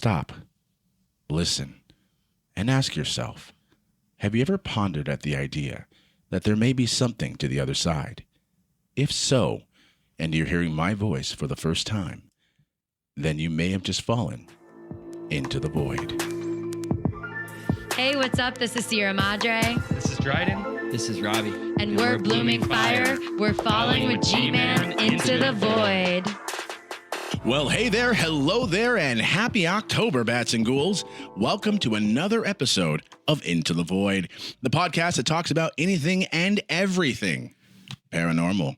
stop, listen, and ask yourself, have you ever pondered at the idea that there may be something to the other side? If so, and you're hearing my voice for the first time, then you may have just fallen into the void. Hey, what's up? This is Sierra Madre. This is Dryden. This is Robbie. And we're Blooming Fire. We're falling with G-Man into the void. Well, hey there, hello there, and happy October, bats and ghouls. Welcome to another episode of Into the Void, the podcast that talks about anything and everything paranormal.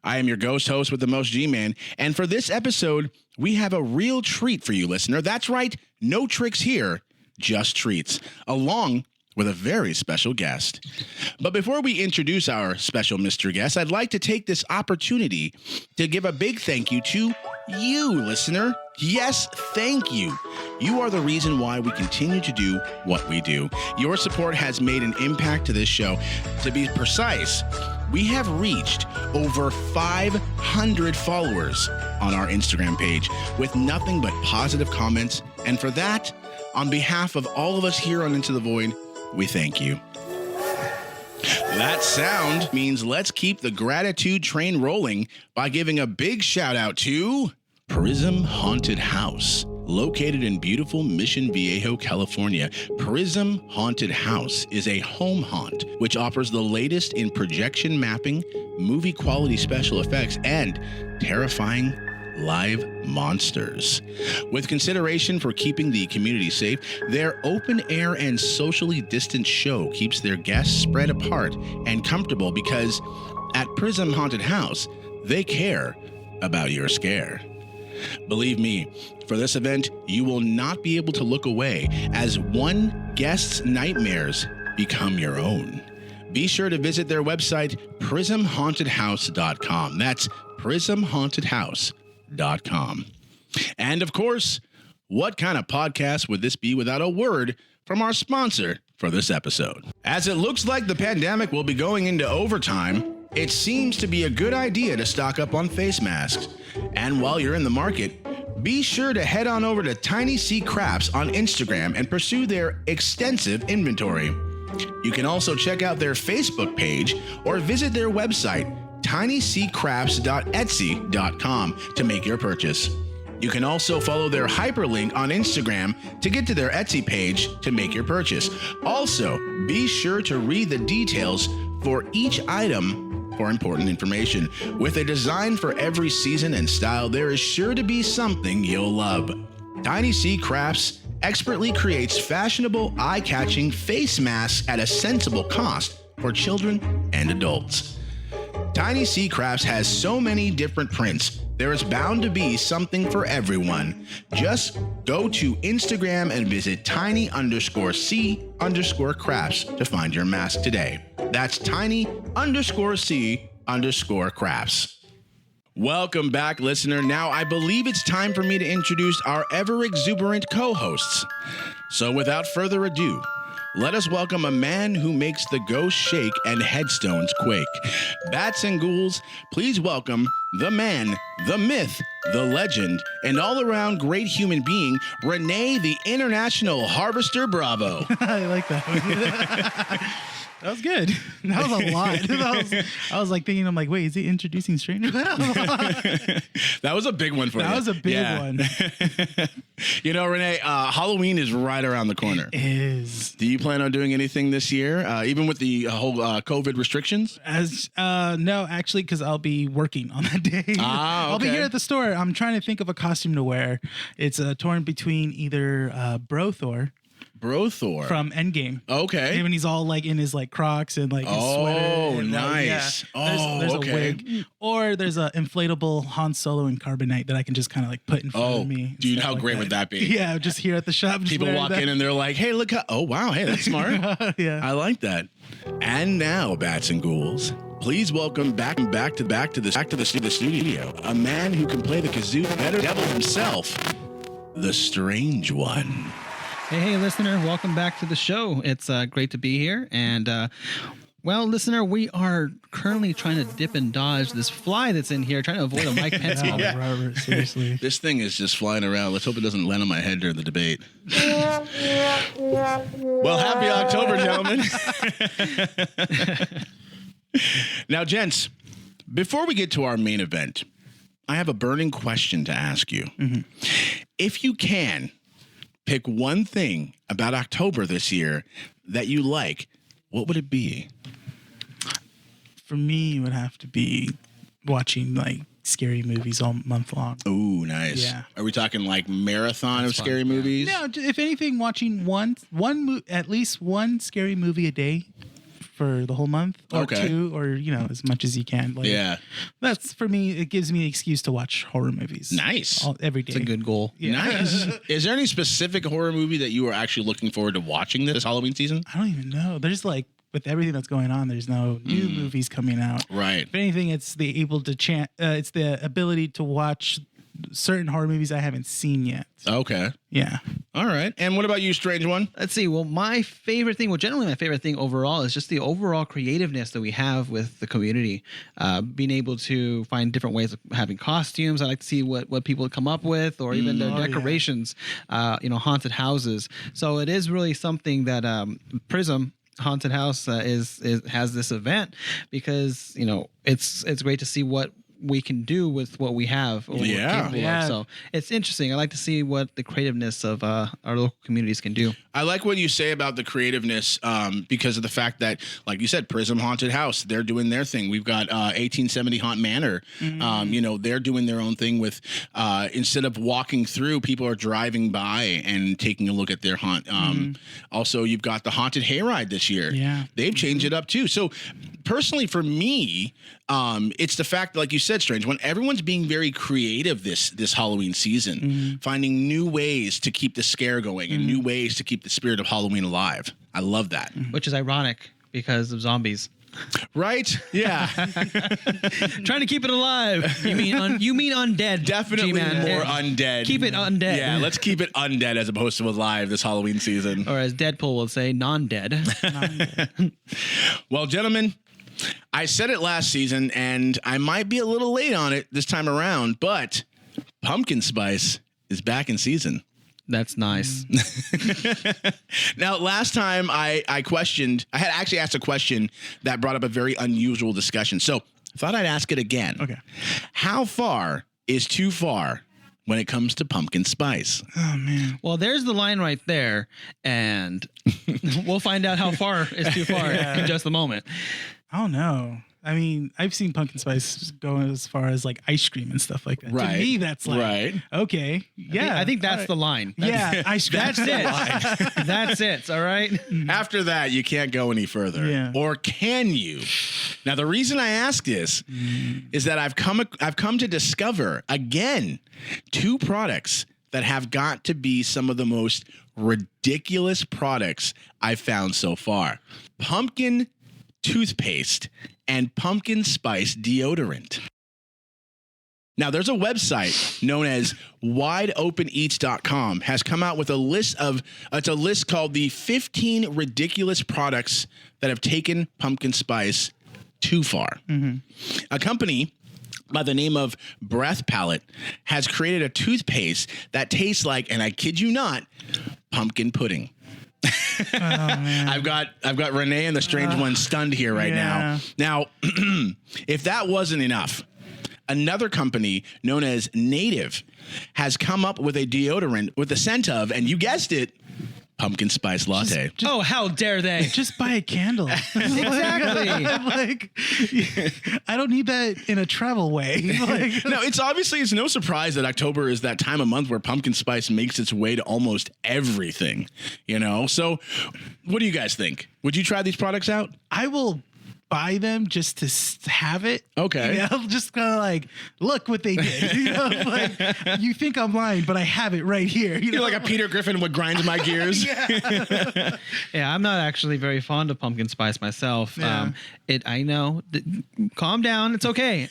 I am your ghost host with the most, G-Man, and for this episode, we have a real treat for you, listener. That's right, no tricks here, just treats, along with a very special guest. But before we introduce our special Mr. Guest, I'd like to take this opportunity to give a big thank you to you, listener. Yes, thank you. You are the reason why we continue to do what we do. Your support has made an impact to this show. To be precise, we have reached over 500 followers on our Instagram page with nothing but positive comments. And for that, on behalf of all of us here on Into the Void, we thank you. That sound means let's keep the gratitude train rolling by giving a big shout out to Prism Haunted House. Located in beautiful Mission Viejo, California, Prism Haunted House is a home haunt which offers the latest in projection mapping, movie quality special effects, and terrifying live monsters. With consideration for keeping the community safe, their open air and socially distant show keeps their guests spread apart and comfortable because at Prism Haunted House, they care about your scare. Believe me, for this event, you will not be able to look away as one guest's nightmares become your own. Be sure to visit their website, prismhauntedhouse.com. That's prismhauntedhouse.com. And of course, what kind of podcast would this be without a word from our sponsor for this episode? As it looks like the pandemic will be going into overtime, it seems to be a good idea to stock up on face masks. And while you're in the market, be sure to head on over to Tiny Sea Crafts on Instagram and pursue their extensive inventory. You can also check out their Facebook page or visit their website, tinyseacrafts.etsy.com, to make your purchase. You can also follow their hyperlink on Instagram to get to their Etsy page to make your purchase. Also, be sure to read the details for each item for important information. With a design for every season and style, there is sure to be something you'll love. Tiny Sea Crafts expertly creates fashionable, eye-catching face masks at a sensible cost for children and adults. Tiny Sea Crafts has so many different prints. There is bound to be something for everyone. Just go to Instagram and visit tiny_C_crafts to find your mask today. That's tiny_C_crafts. Welcome back, listener. Now, I believe it's time for me to introduce our ever-exuberant co-hosts. So without further ado, let us welcome a man who makes the ghosts shake and headstones quake. Bats and ghouls, please welcome the man, the myth, the legend, and all-around great human being, Rene, the International Harvester Bravo. I like that. That was good. That was a lot. I was like thinking, I'm like, wait, is he introducing strangers? That was a big one for you. That was a big one. You know, Rene, Halloween is right around the corner. It is. Do you plan on doing anything this year, even with the whole COVID restrictions? No, actually, because I'll be working on that day. I'll be here at the store. I'm trying to think of a costume to wear. It's torn between either Brothor from Endgame. Okay. And he's all like in his like Crocs and like his sweater. Oh, and, nice. There's a wig. Or there's an inflatable Han Solo and Carbonite that I can just kind of like put in front of me. Dude, how great would that be? Yeah, just here at the shop. People walk in and they're like, hey, look how, oh, wow, hey, that's smart. Yeah. I like that. And now, bats and ghouls, please welcome back to the studio, a man who can play the kazoo better devil himself, the Strange One. Hey, listener, welcome back to the show. It's great to be here. And Well, listener, we are currently trying to dip and dodge this fly that's in here, trying to avoid a Mike Pence moment. Yeah, Robert, seriously. This thing is just flying around. Let's hope it doesn't land on my head during the debate. Well, happy October, gentlemen. Now, gents, before we get to our main event, I have a burning question to ask you. Mm-hmm. If you can pick one thing about October this year that you like, what would it be? For me, it would have to be watching like scary movies all month long. Ooh, nice. Yeah. Are we talking like marathon That's of scary movies? No, if anything, watching at least one scary movie a day for the whole month, or two, or as much as you can. Like, yeah, that's for me. It gives me the excuse to watch horror movies. Nice, every day. It's a good goal. Yeah. Nice. Is there any specific horror movie that you are actually looking forward to watching this Halloween season? I don't even know. There's like, with everything that's going on, there's no new movies coming out. Right. If anything, it's the it's the ability to watch certain horror movies I haven't seen yet. Okay. Yeah. All right. And what about you, Strange One? Let's see. Well, my favorite thing, generally my favorite thing overall is just the overall creativeness that we have with the community. Being able to find different ways of having costumes. I like to see what people come up with, or even their decorations, haunted houses. So it is really something that Prism Haunted House has this event, because it's great to see what we can do with what we have. Or Yeah. So it's interesting. I like to see what the creativeness of our local communities can do. I like what you say about the creativeness because of the fact that, like you said, Prism Haunted House, they're doing their thing. We've got 1870 Haunt Manor. They're doing their own thing with instead of walking through, people are driving by and taking a look at their haunt. Also, you've got the Haunted Hayride this year. Yeah. They've changed it up too. So personally for me, it's the fact, like you said, Strange, when everyone's being very creative this Halloween season, finding new ways to keep the scare going and new ways to keep the spirit of Halloween alive. I love that. Which is ironic because of zombies. Right? Yeah. Trying to keep it alive. You mean undead? Definitely G-Man. more undead. Keep it undead. Yeah, let's keep it undead as opposed to alive this Halloween season. Or as Deadpool will say, non-dead. Well, gentlemen, I said it last season, and I might be a little late on it this time around, but pumpkin spice is back in season. That's nice. Now, last time I had actually asked a question that brought up a very unusual discussion. So I thought I'd ask it again. Okay. How far is too far when it comes to pumpkin spice? Oh, man. Well, there's the line right there, and we'll find out how far is too far in just a moment. I don't know. I mean, I've seen pumpkin spice go as far as like ice cream and stuff like that. Right. To me, that's like, okay. Yeah. I think that's the line. Yeah. Ice cream. That's it. That's it. All right. After that, you can't go any further. Yeah. Or can you? Now, the reason I ask this is that I've come to discover, again, two products that have got to be some of the most ridiculous products I've found so far. Pumpkin toothpaste and pumpkin spice deodorant. Now, there's a website known as wideopeneats.com has come out with it's a list called the 15 ridiculous products that have taken pumpkin spice too far. A company by the name of Breath Palette has created a toothpaste that tastes like, and I kid you not, pumpkin pudding. Oh, man. I've got Rene and the Strange One stunned here right now. Now, if that wasn't enough, another company known as Native has come up with a deodorant with the scent of, and you guessed it, pumpkin spice latte. Oh, how dare they? Just buy a candle. Exactly. Like, I don't need that in a travel way. Like, No, it's no surprise that October is that time of month where pumpkin spice makes its way to almost everything, So what do you guys think? Would you try these products out? I will buy them just to have it. Okay. You know, just kind of like, look what they did. You know, like, you think I'm lying, but I have it right here. You're like a Peter Griffin would grind my gears. Yeah, I'm not actually very fond of pumpkin spice myself. Yeah. I know. Calm down. It's okay.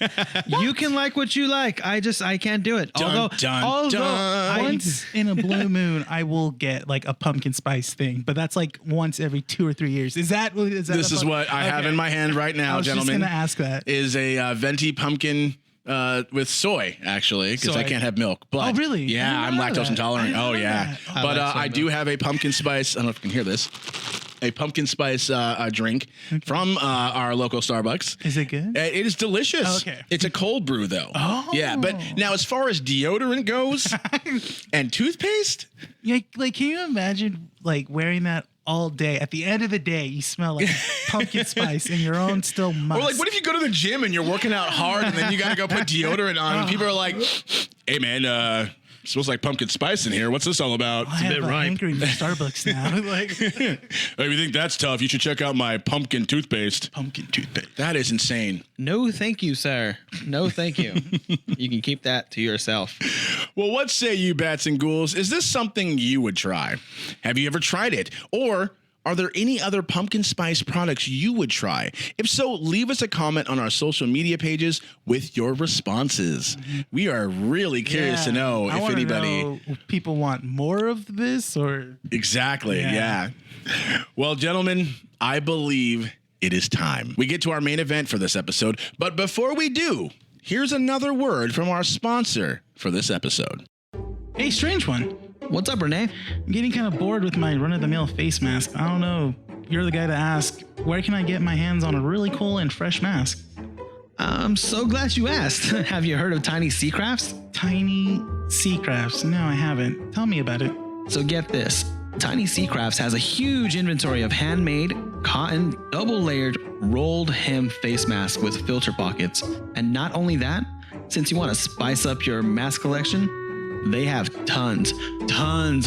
You can like what you like. I can't do it. Dun, dun. Once in a blue moon, I will get like a pumpkin spice thing, but that's like once every 2 or 3 years. Is that this is what I have in my hand right now, I was gentlemen. just going to ask that. Is a venti pumpkin with soy, actually, because I can't have milk. But oh, really? Yeah, I'm lactose intolerant. Oh, yeah. Oh, But I do have a pumpkin spice. I don't know if you can hear this. A pumpkin spice drink from our local Starbucks. Is it good? It is delicious. Okay. It's a cold brew, though. Oh. Yeah, but now as far as deodorant goes and toothpaste. Yeah, like, can you imagine like wearing that all day? At the end of the day, you smell like pumpkin spice and your own still musk. Or like, what if you go to the gym and you're working out hard and then you got to go put deodorant on and people are like, hey, man, smells like pumpkin spice in here. What's this all about? It's a bit ripe. Hankering for Starbucks now. Like, if you think that's tough, you should check out my pumpkin toothpaste. Pumpkin toothpaste. That is insane. No, thank you, sir. No, thank you. You can keep that to yourself. Well, what say you, bats and ghouls? Is this something you would try? Have you ever tried it? Or are there any other pumpkin spice products you would try? If so, leave us a comment on our social media pages with your responses. We are really curious to know if anybody... people want more of this or... Exactly, yeah. Well, gentlemen, I believe it is time. We get to our main event for this episode, but before we do, here's another word from our sponsor for this episode. Hey, strange one. What's up, Rene? I'm getting kind of bored with my run-of-the-mill face mask. I don't know. You're the guy to ask. Where can I get my hands on a really cool and fresh mask? I'm so glad you asked. Have you heard of Tiny Sea Crafts? Tiny Sea Crafts? No, I haven't. Tell me about it. So get this. Tiny Sea Crafts has a huge inventory of handmade, cotton, double-layered, rolled hem face masks with filter pockets. And not only that, since you want to spice up your mask collection, they have tons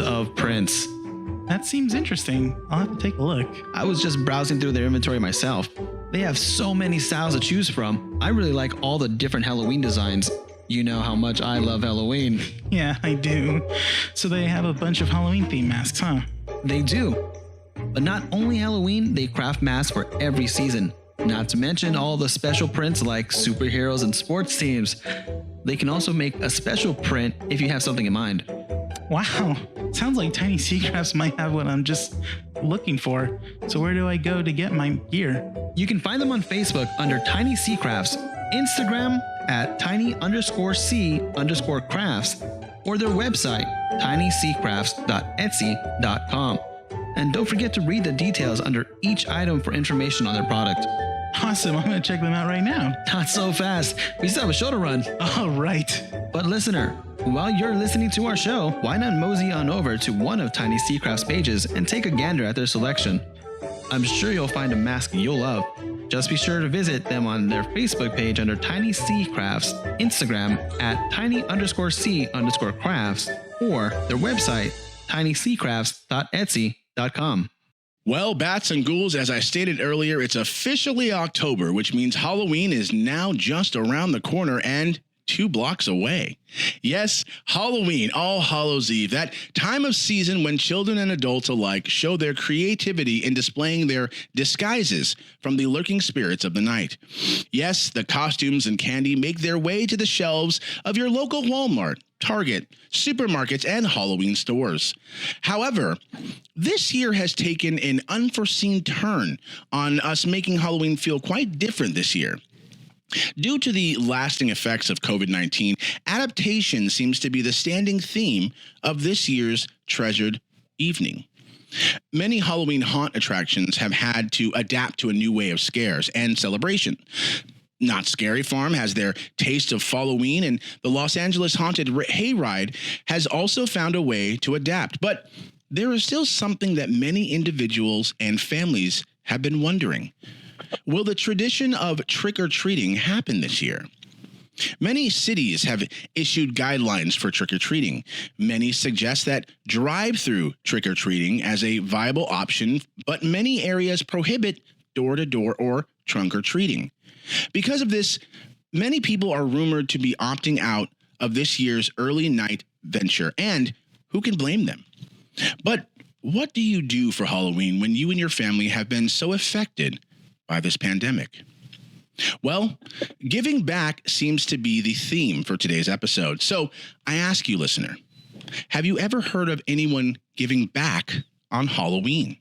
of prints. That seems interesting. I'll have to take a look. I was just browsing through their inventory myself. They have so many styles to choose from. I really like all the different Halloween designs. You know how much I love Halloween. Yeah, I do. So they have a bunch of Halloween themed masks, huh? They do. But not only Halloween, they craft masks for every season. Not to mention all the special prints like superheroes and sports teams. They can also make a special print if you have something in mind. Wow. Sounds like Tiny Sea Crafts might have what I'm just looking for. So where do I go to get my gear? You can find them on Facebook under Tiny Sea Crafts, Instagram at tiny_c_crafts, or their website, tinyseacrafts.etsy.com. And don't forget to read the details under each item for information on their product. Awesome. I'm going to check them out right now. Not so fast. We still have a show to run. All right. But listener, while you're listening to our show, why not mosey on over to one of Tiny Sea Crafts' pages and take a gander at their selection? I'm sure you'll find a mask you'll love. Just be sure to visit them on their Facebook page under Tiny Sea Crafts, Instagram at tiny_c_crafts, or their website, tinyseacrafts.etsy.com. Well, bats and ghouls, as I stated earlier, it's officially October, which means Halloween is now just around the corner and 2 blocks away. Yes, Halloween, All Hallows Eve, that time of season when children and adults alike show their creativity in displaying their disguises from the lurking spirits of the night. Yes, the costumes and candy make their way to the shelves of your local Walmart, Target, supermarkets, and Halloween stores. However, this year has taken an unforeseen turn on us, making Halloween feel quite different this year. Due to the lasting effects of COVID-19, adaptation seems to be the standing theme of this year's treasured evening. Many Halloween haunt attractions have had to adapt to a new way of scares and celebration. Not Scary Farm has their taste of Halloween, and the Los Angeles Haunted Hayride has also found a way to adapt. But there is still something that many individuals and families have been wondering. Will the tradition of trick-or-treating happen this year? Many cities have issued guidelines for trick-or-treating. Many suggest that drive-through trick-or-treating as a viable option, but many areas prohibit door-to-door or trunk or treating. Because of this, many people are rumored to be opting out of this year's early night venture, and who can blame them? But what do you do for Halloween when you and your family have been so affected by this pandemic? Well, giving back seems to be the theme for today's episode. So I ask you, listener, have you ever heard of anyone giving back on Halloween?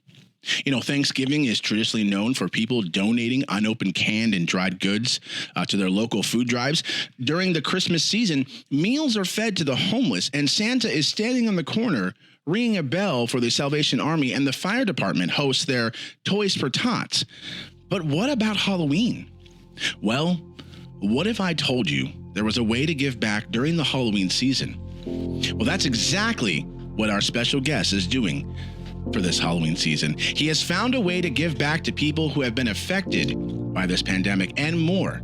You know, Thanksgiving is traditionally known for people donating unopened canned and dried goods to their local food drives. During the Christmas season, meals are fed to the homeless, and Santa is standing on the corner ringing a bell for the Salvation Army, and the fire department hosts their Toys for Tots. But what about Halloween? Well, what if I told you there was a way to give back during the Halloween season? Well, that's exactly what our special guest is doing for this Halloween season. He has found a way to give back to people who have been affected by this pandemic and more.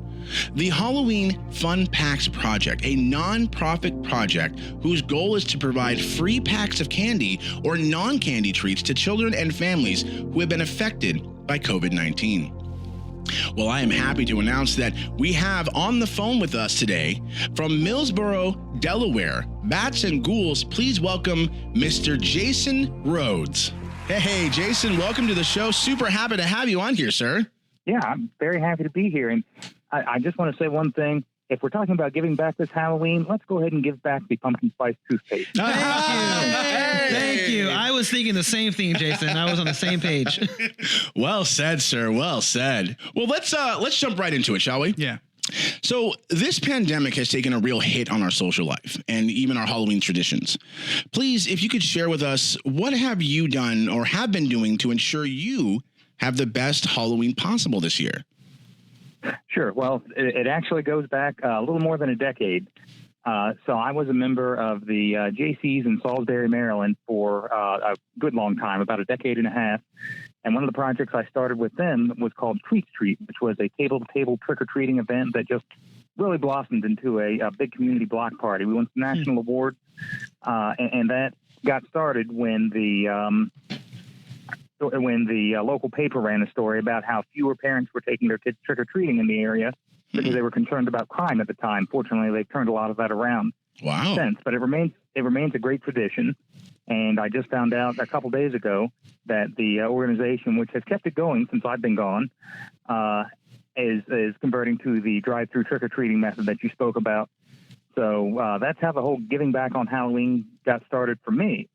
The Halloween Fun Packs Project, a non-profit project whose goal is to provide free packs of candy or non-candy treats to children and families who have been affected by COVID-19. Well, I am happy to announce that we have on the phone with us today from Millsboro, Delaware, Bats and Ghouls, please welcome Mr. Jason RHODES. Hey, Jason, welcome to the show. Super happy to have you on here, sir. Yeah, I'm very happy to be here. And I just want to say one thing. If we're talking about giving back this Halloween, let's go ahead and give back the pumpkin spice toothpaste. Thank you. I was thinking the same thing, Jason. I was on the same page. Well said, sir. Well said. Well, let's jump right into it, shall we? Yeah. So this pandemic has taken a real hit on our social life and even our Halloween traditions. Please, if you could share with us, what have you done or have been doing to ensure you have the best Halloween possible this year? Sure. Well, it actually goes back a little more than a decade. So I was a member of the JCs in Salisbury, Maryland for a good long time, about a decade and a half. And one of the projects I started with them was called Treat Street, which was a table-to-table trick-or-treating event that just really blossomed into a big community block party. We won some national awards, and that got started when the local paper ran a story about how fewer parents were taking their kids trick-or-treating in the area because they were concerned about crime at the time. Fortunately, they've turned a lot of that around since, but it remains a great tradition. And I just found out a couple days ago that the organization, which has kept it going since I've been gone, is converting to the drive-through trick-or-treating method that you spoke about. So that's how the whole giving back on Halloween got started for me.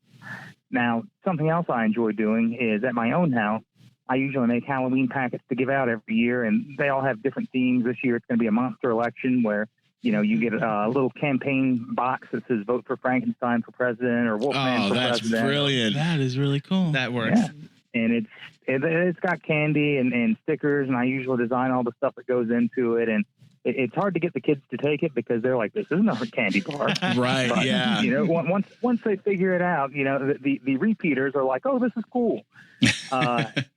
Now, something else I enjoy doing is at my own house, I usually make Halloween packets to give out every year, and they all have different themes. This year it's going to be a monster election where, you know, you get a little campaign box that says vote for Frankenstein for president or Wolfman for president. That's brilliant. That is really cool. That works. Yeah. And it's got candy and stickers, and I usually design all the stuff that goes into it. And it's hard to get the kids to take it because they're like, this isn't a candy bar. Right, but, yeah. You know, once they figure it out, you know, the repeaters are like, oh, this is cool.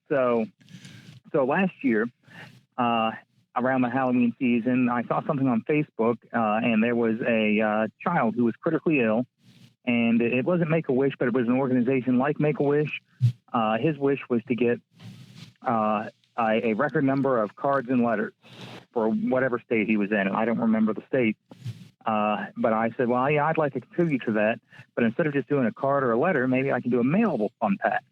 So last year, around the Halloween season, I saw something on Facebook, and there was a child who was critically ill. And it wasn't Make-A-Wish, but it was an organization like Make-A-Wish. His wish was to get a record number of cards and letters for whatever state he was in. And I don't remember the state. But I said, well, yeah, I'd like to contribute to that. But instead of just doing a card or a letter, maybe I can do a mailable fun pack.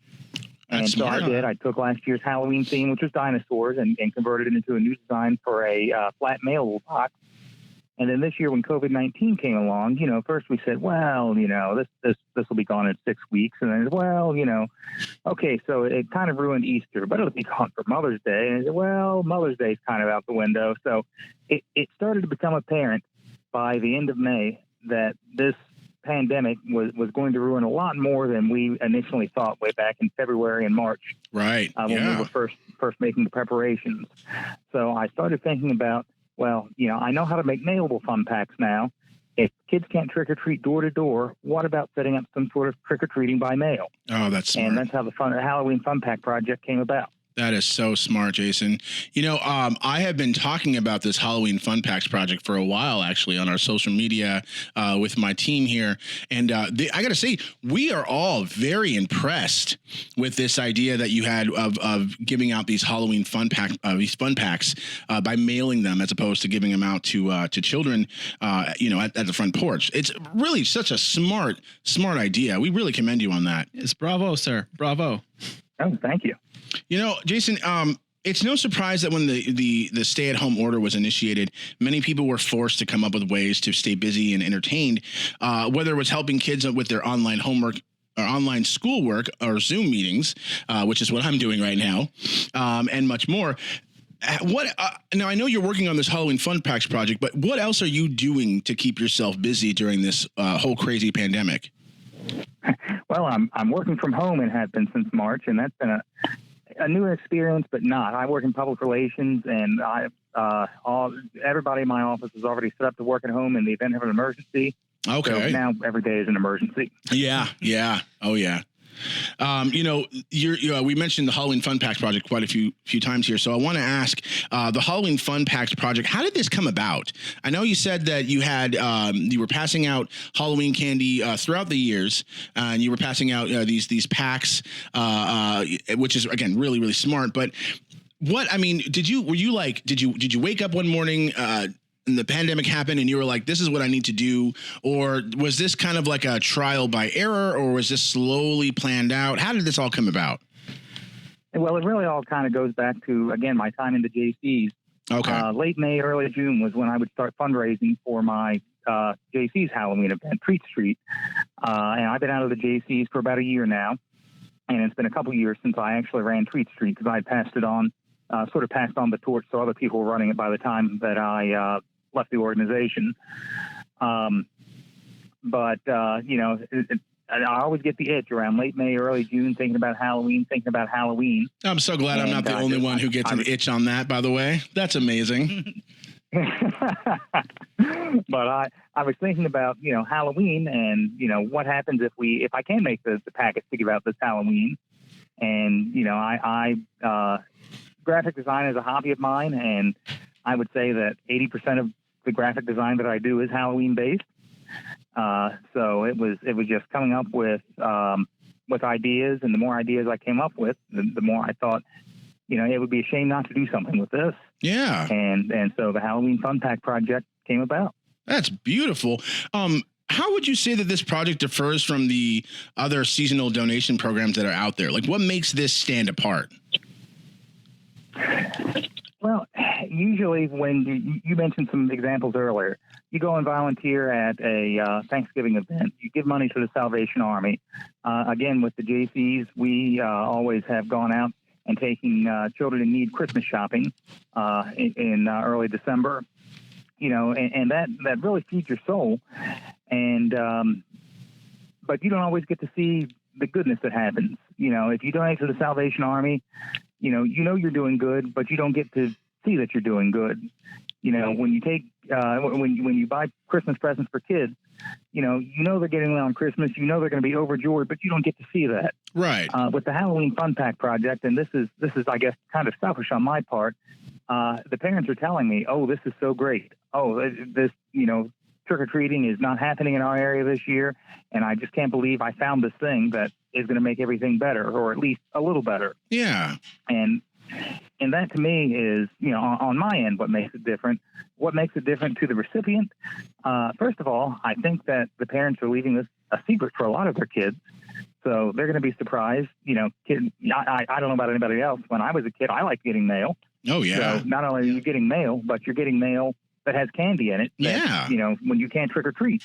And so I did. I took last year's Halloween theme, which was dinosaurs, and converted it into a new design for a flat mailable box. And then this year when COVID-19 came along, you know, first we said, well, you know, this will be gone in 6 weeks. And then, well, you know, okay, so it kind of ruined Easter, but it'll be gone for Mother's Day. And I said, well, Mother's Day is kind of out the window. So it started to become apparent by the end of May that this pandemic was going to ruin a lot more than we initially thought way back in February and March. Right. When we were first making the preparations. So I started thinking about, well, you know, I know how to make mailable fun packs now. If kids can't trick-or-treat door to door, what about setting up some sort of trick-or-treating by mail? Oh, that's smart. And that's how the Halloween Fun Pack project came about. That is so smart, Jason. I have been talking about this Halloween Fun Packs project for a while, actually, on our social media with my team here. And I got to say, we are all very impressed with this idea that you had of giving out these Halloween fun packs by mailing them as opposed to giving them out to children, at the front porch. It's really such a smart idea. We really commend you on that. It's bravo, sir. Bravo. Oh, thank you. Jason, it's no surprise that when the stay-at-home order was initiated, many people were forced to come up with ways to stay busy and entertained, whether it was helping kids with their online homework or online schoolwork or Zoom meetings, which is what I'm doing right now, and much more. Now, I know you're working on this Halloween Fun Packs project, but what else are you doing to keep yourself busy during this whole crazy pandemic? Well, I'm working from home and have been since March, and that's been a new experience, but not. I work in public relations, and everybody in my office is already set up to work at home in the event of an emergency. Okay. So now every day is an emergency. Yeah. Oh, yeah. We mentioned the Halloween Fun Packs project quite a few times here. So I want to ask the Halloween Fun Packs project, how did this come about? I know you said that you were passing out Halloween candy throughout the years, and you were passing out these packs, which is, again, really, really smart. But did you wake up one morning and the pandemic happened and you were like, this is what I need to do? Or was this kind of like a trial by error, or was this slowly planned out? How did this all come about? Well, it really all kind of goes back to, again, my time in the JCs. Okay. Late May, early June was when I would start fundraising for my JC's Halloween event, Treat Street. And I've been out of the JCs for about a year now. And it's been a couple years since I actually ran Treat Street, because I passed it on, sort of passed on the torch, so other people were running it by the time that I left the organization. I always get the itch around late May, early June, thinking about Halloween. I'm so glad I'm not the only one who gets an itch on that, by the way. That's amazing. But I was thinking about, Halloween and, what happens if I can make the packets to give out this Halloween. And, graphic design is a hobby of mine, and I would say that 80% of the graphic design that I do is Halloween based. So it was just coming up with ideas, and the more ideas I came up with, the more I thought, it would be a shame not to do something with this. Yeah. And so the Halloween Fun Pack project came about. That's beautiful. How would you say that this project differs from the other seasonal donation programs that are out there? Like, what makes this stand apart? Well, usually when you mentioned some examples earlier, you go and volunteer at a Thanksgiving event. You give money to the Salvation Army. Again, with the JCs, we always have gone out and taking children in need Christmas shopping in early December. And that really feeds your soul. And but you don't always get to see the goodness that happens. If you donate to the Salvation Army, you're doing good, but you don't get to see that you're doing good. When you take when you buy Christmas presents for kids, they're getting them on Christmas. They're going to be overjoyed, but you don't get to see that. Right. With the Halloween Fun Pack project, and this is I guess kind of selfish on my part. The parents are telling me, "Oh, this is so great. Oh, this trick or treating is not happening in our area this year, and I just can't believe I found this thing that is going to make everything better, or at least a little better." Yeah. And that to me is, on my end, what makes it different. What makes it different to the recipient? First of all, I think that the parents are leaving this a secret for a lot of their kids. So they're going to be surprised. Kids, I don't know about anybody else. When I was a kid, I liked getting mail. Oh, yeah. So not only are you getting mail, but you're getting mail that has candy in it. Yeah. When you can't trick or treat.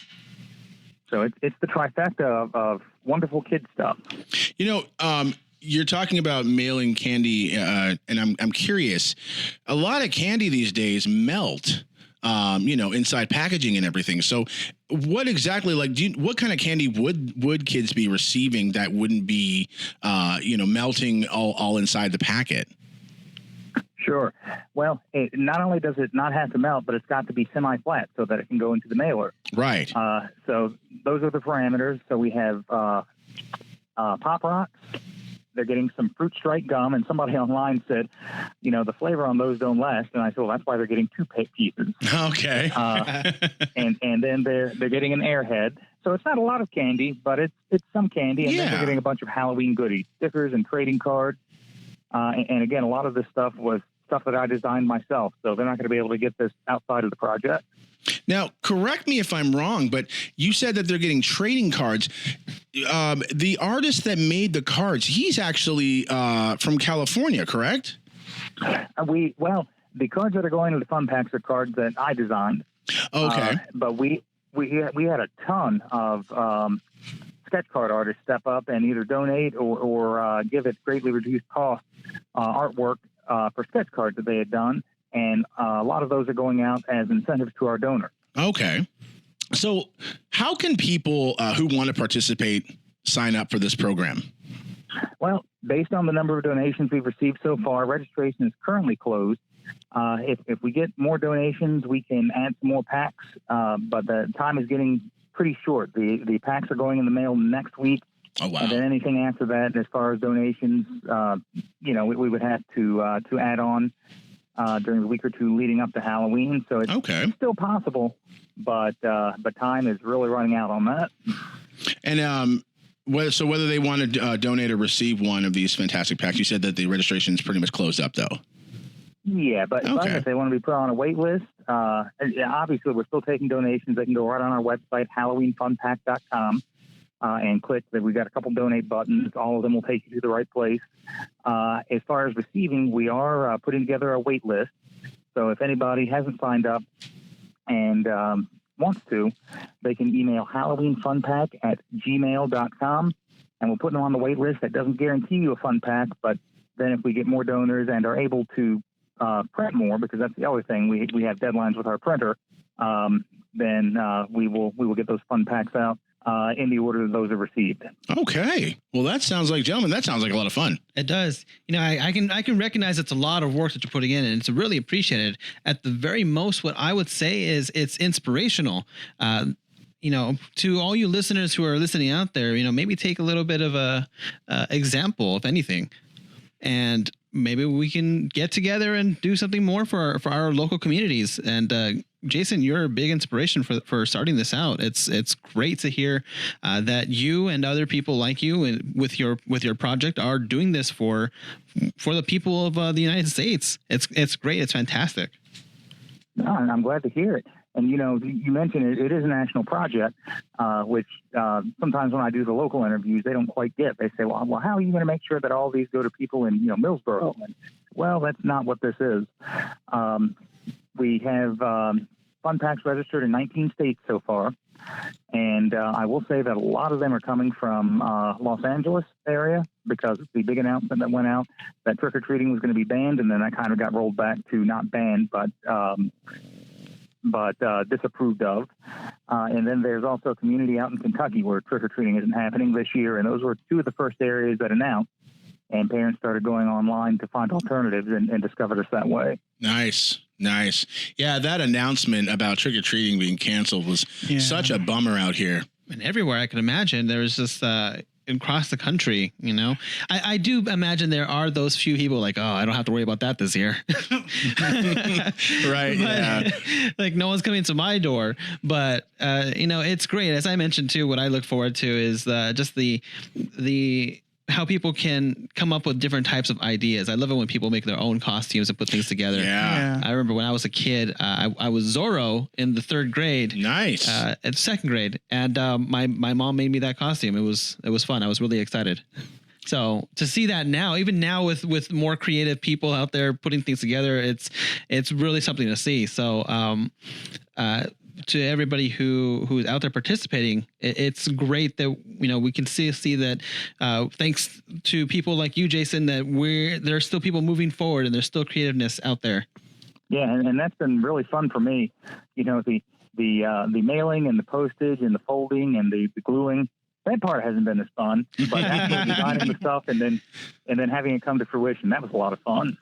So it's the trifecta of wonderful kid stuff. You're talking about mailing candy, and I'm curious. A lot of candy these days melt, inside packaging and everything. So, what exactly, what kind of candy would kids be receiving that wouldn't be, melting all inside the packet? Sure. Well, not only does it not have to melt, but it's got to be semi-flat so that it can go into the mailer. Right. So those are the parameters. So we have Pop Rocks, they're getting some fruit strike gum, and somebody online said, the flavor on those don't last. And I said, well, that's why they're getting 2 pieces. Okay. And then they're getting an airhead. So it's not a lot of candy, but it's some candy. And then they're getting a bunch of Halloween goodies, stickers and trading cards. And again, a lot of this stuff was stuff that I designed myself. So they're not going to be able to get this outside of the project. Now, correct me if I'm wrong, but you said that they're getting trading cards. The artist that made the cards, he's actually from California, correct? The cards that are going to the fun packs are cards that I designed. Okay. But we had a ton of sketch card artists step up and either donate or give at greatly reduced cost artwork for sketch cards that they had done. And a lot of those are going out as incentives to our donors. Okay. So how can people who want to participate sign up for this program? Well, based on the number of donations we've received so far, registration is currently closed. If we get more donations, we can add some more packs, but the time is getting pretty short. The packs are going in the mail next week. Oh, wow. And then anything after that, as far as donations, we would have to add on during the week or two leading up to Halloween. So it's still possible, but time is really running out on that. And whether they want to donate or receive one of these fantastic packs, you said that the registration is pretty much closed up, though. Yeah, but if they want to be put on a wait list, obviously we're still taking donations. They can go right on our website, HalloweenFunPack.com, and click that. We've got a couple donate buttons. All of them will take you to the right place. As far as receiving, we are putting together a wait list. So if anybody hasn't signed up and wants to, they can email HalloweenFunPack@gmail.com, and we'll put them on the wait list. That doesn't guarantee you a fun pack, but then if we get more donors and are able to print more, because that's the other thing, we have deadlines with our printer, then we will get those fun packs out in the order that those are received. Okay. Well, that sounds like a lot of fun. It does. I can recognize it's a lot of work that you're putting in, and it's really appreciated. At the very most, what I would say is it's inspirational. To all you listeners who are listening out there, maybe take a little bit of a example, if anything, and maybe we can get together and do something more for our local communities. And Jason, you're a big inspiration for starting this out. It's great to hear that you and other people like you and with your project are doing this for the people of the United States. It's great. It's fantastic. No, I'm glad to hear it. And, you mentioned it is a national project, which sometimes when I do the local interviews, they don't quite get. They say, well, how are you going to make sure that all these go to people in, Millsboro? And, well, that's not what this is. We have fun packs registered in 19 states so far. And I will say that a lot of them are coming from Los Angeles area, because the big announcement that went out that trick-or-treating was going to be banned, and then that kind of got rolled back to not banned, but disapproved of. And then there's also a community out in Kentucky where trick-or-treating isn't happening this year. And those were two of the first areas that announced. And parents started going online to find alternatives and discovered us that way. Nice. Yeah, that announcement about trick-or-treating being canceled was such a bummer out here. And everywhere I can imagine, there was just across the country, I do imagine there are those few people like, oh, I don't have to worry about that this year. Right. Yeah. Like no one's coming to my door, but it's great. As I mentioned too, what I look forward to is just the how people can come up with different types of ideas. I love it when people make their own costumes and put things together. Yeah. I remember when I was a kid, I was Zorro in the 3rd grade. Nice. At 2nd grade. And my mom made me that costume. It was fun. I was really excited. So to see that now, even now with more creative people out there putting things together, it's really something to see. So to everybody who's out there participating, it's great that we can see that thanks to people like you, Jason, that there's still people moving forward and there's still creativeness out there. Yeah, and that's been really fun for me. The mailing and the postage and the folding and the gluing. That part hasn't been as fun, but actually designing the stuff and then having it come to fruition, that was a lot of fun.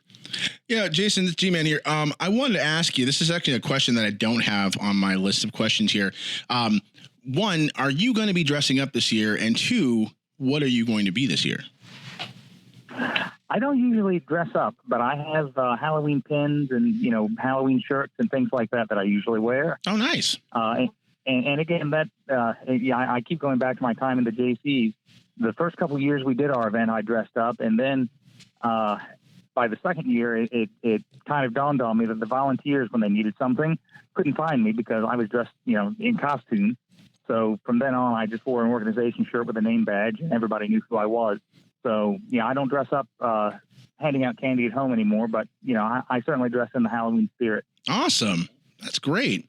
Yeah, Jason, this G-Man here. I wanted to ask you, this is actually a question that I don't have on my list of questions here. One, are you going to be dressing up this year? And 2, what are you going to be this year? I don't usually dress up, but I have Halloween pins and, Halloween shirts and things like that I usually wear. Oh, nice. And again, I keep going back to my time in the JCs. The first couple of years we did our event, I dressed up. And then by the second year, it kind of dawned on me that the volunteers, when they needed something, couldn't find me because I was dressed, in costume. So from then on, I just wore an organization shirt with a name badge, and everybody knew who I was. So, I don't dress up handing out candy at home anymore, but, I certainly dress in the Halloween spirit. Awesome. That's great.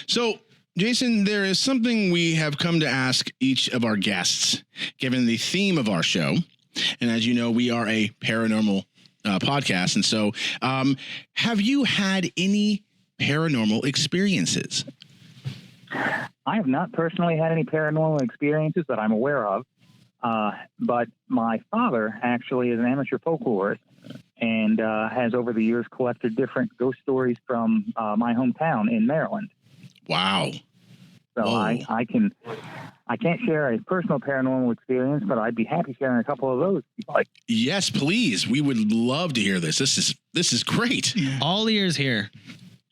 So, Jason, there is something we have come to ask each of our guests, given the theme of our show. And as you know, we are a paranormal podcast. And so have you had any paranormal experiences? I have not personally had any paranormal experiences that I'm aware of. But my father actually is an amateur folklorist and has over the years collected different ghost stories from my hometown in Maryland. Wow. So I can't share a personal paranormal experience, but I'd be happy sharing a couple of those if you'd like. Yes, please. We would love to hear this. This is great. All ears here.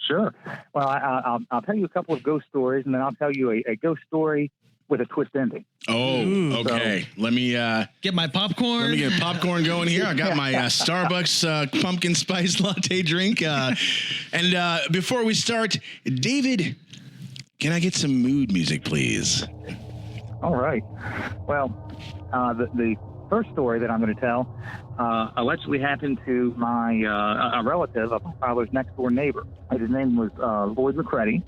Sure. Well, I'll tell you a couple of ghost stories, and then I'll tell you a ghost story with a twist ending. Oh, okay. So, let me get my popcorn. Let me get popcorn going here. I got my Starbucks pumpkin spice latte drink. And before we start, David, can I get some mood music, please? All right. Well, the first story that I'm going to tell allegedly happened to my a relative of my father's next door neighbor. His name was Lloyd McCready.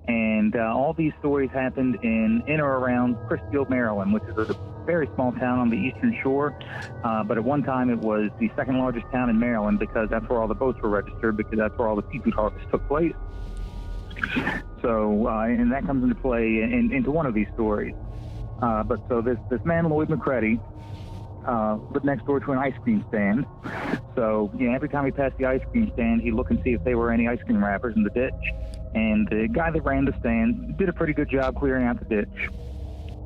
And all these stories happened in or around Chrisfield, Maryland, which is a very small town on the eastern shore. But at one time, it was the second largest town in Maryland because that's where all the boats were registered, because that's where all the seafood harvest took place. So, and that comes into play into one of these stories. But so this man, Lloyd McCready, lived next door to an ice cream stand. So, every time he passed the ice cream stand, he'd look and see if there were any ice cream wrappers in the ditch. And the guy that ran the stand did a pretty good job clearing out the ditch,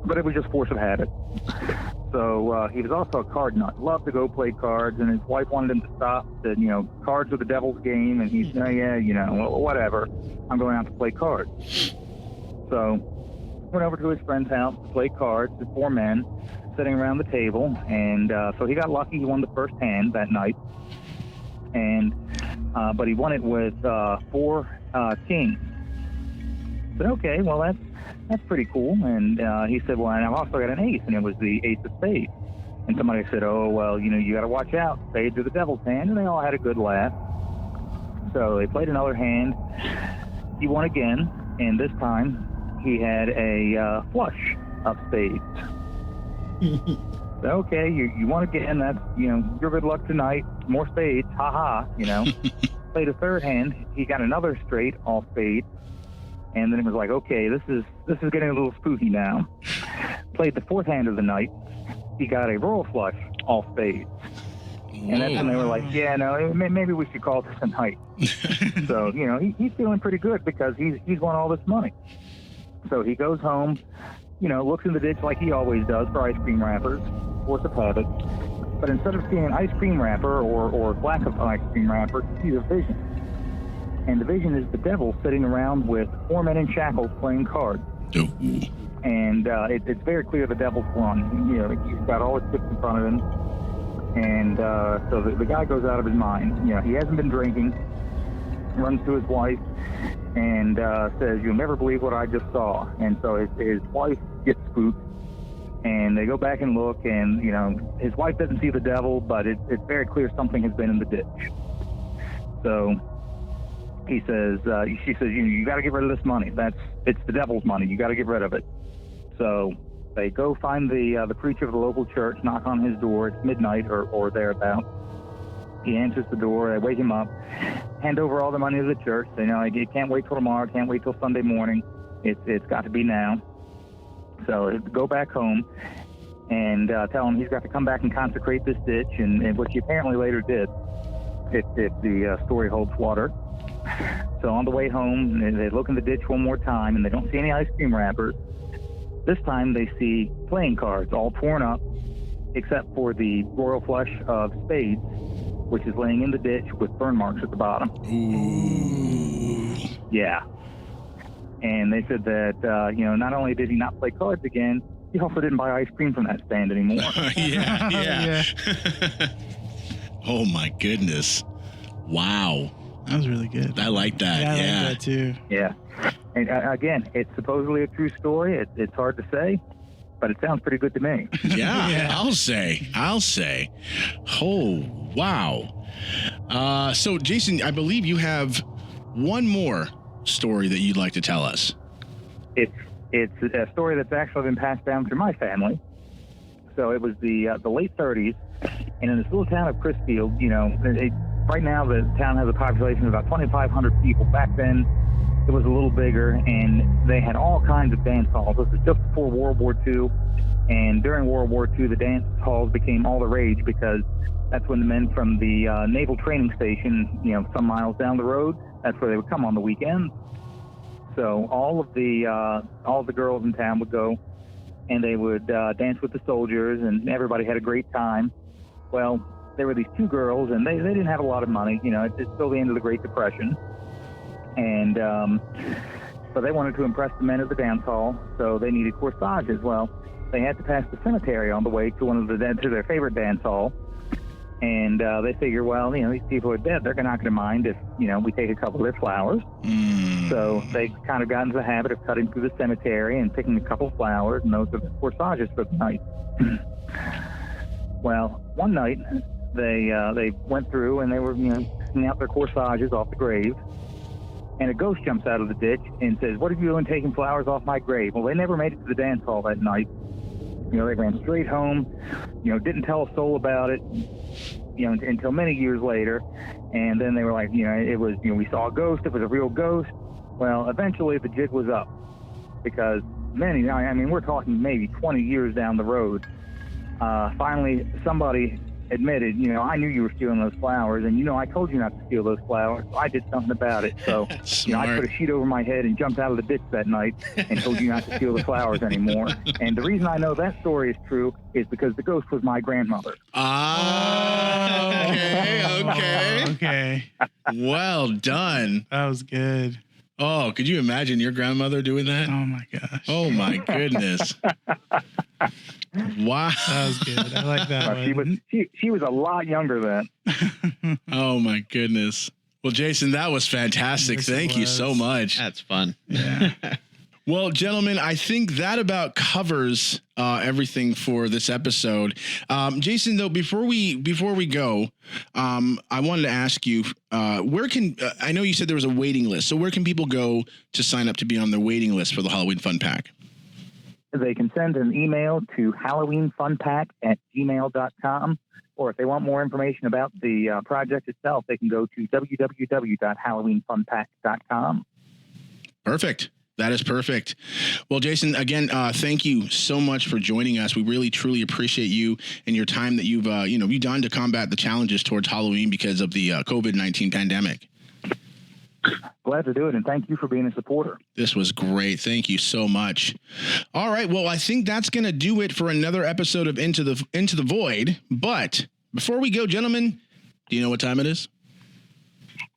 but it was just force of habit. So he was also a card nut, loved to go play cards, and his wife wanted him to stop. Said, cards are the devil's game, and he said, whatever, I'm going out to play cards. So went over to his friend's house to play cards. The four men sitting around the table, and so he got lucky. He won the first hand that night, and but he won it with 4 kings. But okay, well that's pretty cool. And he said, well, and I've also got an ace, and it was the ace of spades. And somebody said, oh, well, you got to watch out. Spades are the devil's hand. And they all had a good laugh. So they played another hand. He won again, and this time he had a flush of spades. So, okay, you won again. That's your good luck tonight. More spades, ha. Played a third hand. He got another straight, all spades. And then it was like, okay, this is getting a little spooky now. Played the fourth hand of the night. He got a royal flush, all spades. And that's when they were like, yeah, no, maybe we should call this a night. So, he's feeling pretty good because he's won all this money. So he goes home, looks in the ditch like he always does for ice cream wrappers, force of habit. But instead of seeing an ice cream wrapper or lack of ice cream wrapper, he sees a vision. And the vision is the devil sitting around with 4 men in shackles playing cards. Ooh. And it's very clear the devil's won. He's got all his chips in front of him. And so the guy goes out of his mind. He hasn't been drinking, runs to his wife, and says, you'll never believe what I just saw. And so his wife gets spooked. And they go back and look, and, his wife doesn't see the devil, but it's very clear something has been in the ditch. So she says, you got to get rid of this money. It's the devil's money. You got to get rid of it. So they go find the preacher of the local church, knock on his door. It's midnight or thereabout. He answers the door. They wake him up, hand over all the money to the church. They know, you can't wait till tomorrow, can't wait till Sunday morning. It's got to be now. So go back home and tell him he's got to come back and consecrate this ditch, and which he apparently later did, if the story holds water. So on the way home, they look in the ditch one more time, and they don't see any ice cream wrappers. This time they see playing cards all torn up, except for the royal flush of spades, which is laying in the ditch with burn marks at the bottom. Ooh. Yeah. And they said that, not only did he not play cards again, he also didn't buy ice cream from that stand anymore. Yeah. Oh, my goodness. Wow. That was really good. I like that. Yeah, I Yeah. like that too. Yeah. And again, it's supposedly a true story. It's hard to say, but it sounds pretty good to me. Yeah, I'll say. Oh, wow. So, Jason, I believe you have one more story that you'd like to tell us. It's a story that's actually been passed down through my family. So it was the late 30s, and in this little town of Chrisfield, right now the town has a population of about 2,500 people. Back then, it was a little bigger, and they had all kinds of dance halls. This was just before World War II, and during World War II, the dance halls became all the rage because that's when the men from the Naval Training Station, some miles down the road, that's where they would come on the weekends. So all of the girls in town would go, and they would dance with the soldiers, and everybody had a great time. Well, there were these two girls, and they didn't have a lot of money. It's still the end of the Great Depression. And so they wanted to impress the men at the dance hall, so they needed corsages. Well, they had to pass the cemetery on the way to to their favorite dance hall. And they figure, well, these people are dead. They're not going to mind if, we take a couple of their flowers. So they kind of got into the habit of cutting through the cemetery and picking a couple of flowers, and those are the corsages for the night. Well, one night they went through and they were, picking out their corsages off the grave. And a ghost jumps out of the ditch and says, "What are you doing taking flowers off my grave?" Well, they never made it to the dance hall that night. They ran straight home, didn't tell a soul about it, until many years later. And then they were like, it was, we saw a ghost. It was a real ghost. Well, eventually the jig was up because we're talking maybe 20 years down the road. Finally, somebody admitted, I knew you were stealing those flowers, and I told you not to steal those flowers. So I did something about it. So I put a sheet over my head and jumped out of the ditch that night and told you not to steal the flowers anymore. And the reason I know that story is true is because the ghost was my grandmother. Okay. Well done. That was good. Oh, could you imagine your grandmother doing that? Oh my gosh. Oh my goodness. Wow. That was good. I like that one. She was a lot younger then. Oh my goodness. Well, Jason, that was fantastic. Thank you so much. That's fun. Yeah. Well, gentlemen, I think that about covers everything for this episode. Jason, though, before we go, I wanted to ask you, where can I know you said there was a waiting list. So where can people go to sign up to be on their waiting list for the Halloween Fun Pack? They can send an email to halloweenfunpack@gmail.com, or if they want more information about the project itself, they can go to www.halloweenfunpack.com. Perfect. That is perfect. Well, Jason, again, thank you so much for joining us. We really, truly appreciate you and your time that you've done to combat the challenges towards Halloween because of the COVID-19 pandemic. Glad to do it, and thank you for being a supporter. This was great. Thank you so much. All right. Well, I think that's going to do it for another episode of Into the Void. But before we go, gentlemen, do you know what time it is?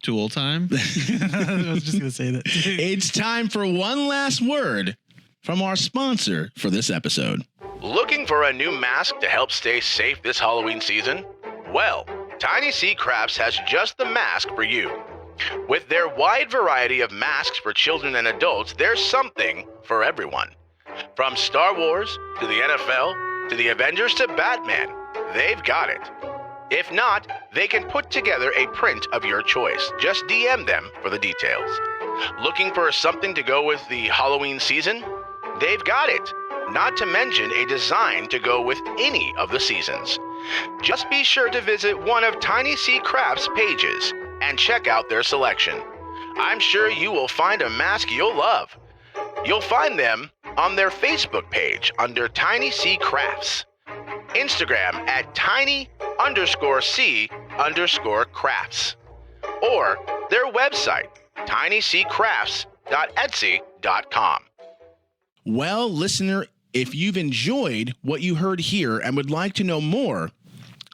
Tool time. I was just going to say that. It's time for one last word from our sponsor for this episode. Looking for a new mask to help stay safe this Halloween season? Well, Tiny Sea Crafts has just the mask for you. With their wide variety of masks for children and adults, there's something for everyone. From Star Wars to the NFL to the Avengers to Batman, they've got it. If not, they can put together a print of your choice. Just DM them for the details. Looking for something to go with the Halloween season? They've got it. Not to mention a design to go with any of the seasons. Just be sure to visit one of Tiny Sea Crafts' pages and check out their selection. I'm sure you will find a mask you'll love. You'll find them on their Facebook page under Tiny Sea Crafts, Instagram at tiny_C_crafts, or their website, tinyseacrafts.etsy.com. Well, listener, if you've enjoyed what you heard here and would like to know more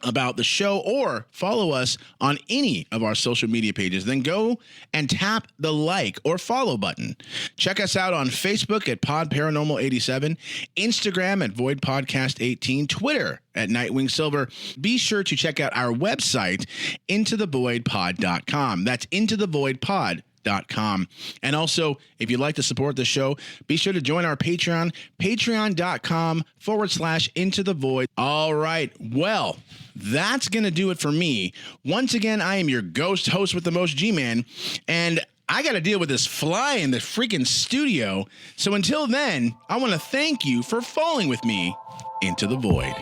about the show or follow us on any of our social media pages, then go and tap the like or follow button. Check us out on Facebook at Pod Paranormal 87, Instagram at Void Podcast 18, Twitter at Nightwing Silver. Be sure to check out our website, intothevoidpod.com. That's intothevoidpod.com. And also, if you'd like to support the show, be sure to join our Patreon, patreon.com/Into the Void. All right. Well, that's going to do it for me. Once again, I am your ghost host with the most, G-Man, and I got to deal with this fly in the freaking studio. So until then, I want to thank you for falling with me into the void.